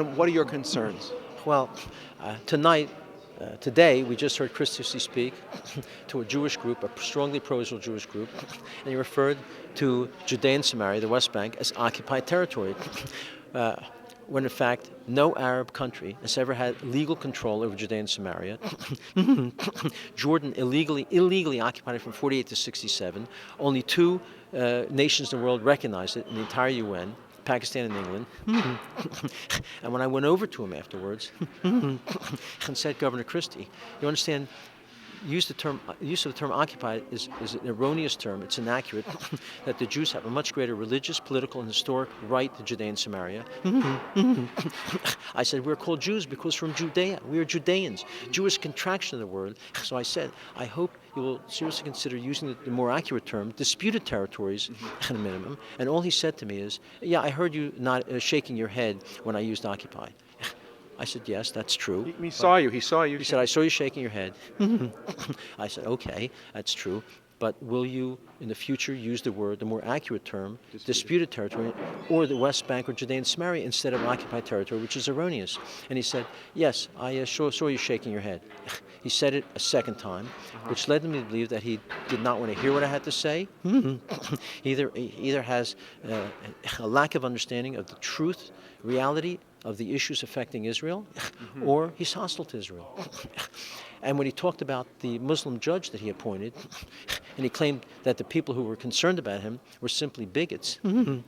And what are your concerns? Well, today, we just heard Christie speak to a Jewish group, a strongly pro-Israel Jewish group, and he referred to Judea and Samaria, the West Bank, as occupied territory, when in fact no Arab country has ever had legal control over Judea and Samaria. Jordan illegally occupied it from 48 to 67. Only two nations in the world recognized it in the entire UN. Pakistan and England. And when I went over to him afterwards and said, Governor Christie, you understand, use of the term occupied is an erroneous term. It's inaccurate. That the Jews have a much greater religious, political, and historic right to Judea and Samaria. I said, we're called Jews because from Judea. We are Judeans. Jewish contraction of the word. So I said, I hope you will seriously consider using the more accurate term, disputed territories, at a minimum. And all he said to me is, yeah, I heard you not shaking your head when I used occupied. I said, yes, that's true. He saw you. He saw you. He said, I saw you shaking your head. I said, okay, that's true. But will you, in the future, use the more accurate term, disputed territory, or the West Bank or Judea and Samaria instead of occupied territory, which is erroneous? And he said, yes, I saw you shaking your head. He said it a second time, which led me to believe that he did not want to hear what I had to say. Either has a lack of understanding of the truth, reality of the issues affecting Israel, or he's hostile to Israel. And when he talked about the Muslim judge that he appointed, and he claimed that the people who were concerned about him were simply bigots. Well,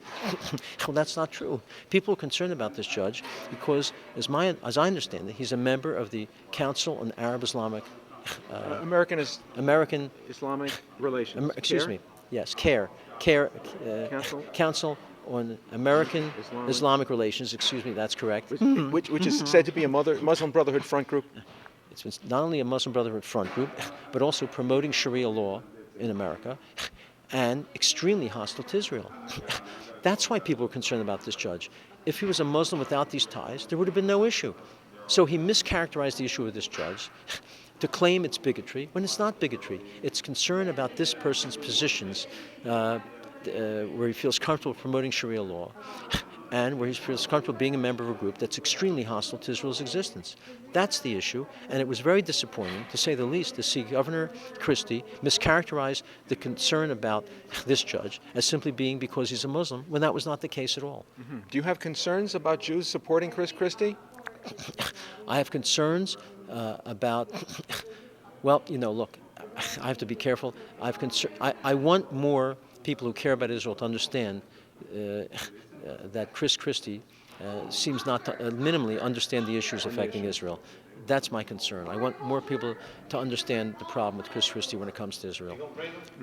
that's not true. People are concerned about this judge because, as I understand it, he's a member of the Council on Arab-Islamic American Islamic Relations. Excuse me. Yes, Council on American Islamic Relations. Excuse me, that's correct. Which is said to be a Muslim Brotherhood front group. It's not only a Muslim Brotherhood front group, but also promoting Sharia law in America, and extremely hostile to Israel. That's why people are concerned about this judge. If he was a Muslim without these ties, there would have been no issue. So he mischaracterized the issue with this judge to claim it's bigotry, when it's not bigotry. It's concern about this person's positions, where he feels comfortable promoting Sharia law, and where he feels comfortable being a member of a group that's extremely hostile to Israel's existence. That's the issue, and it was very disappointing, to say the least, to see Governor Christie mischaracterize the concern about this judge as simply being because he's a Muslim, when that was not the case at all. Do you have concerns about Jews supporting Christie? I have concerns about, well, look, I have to be careful. I want more people who care about Israel to understand that Christie seems not to minimally understand the issues affecting Israel. That's my concern. I want more people to understand the problem with Christie when it comes to Israel.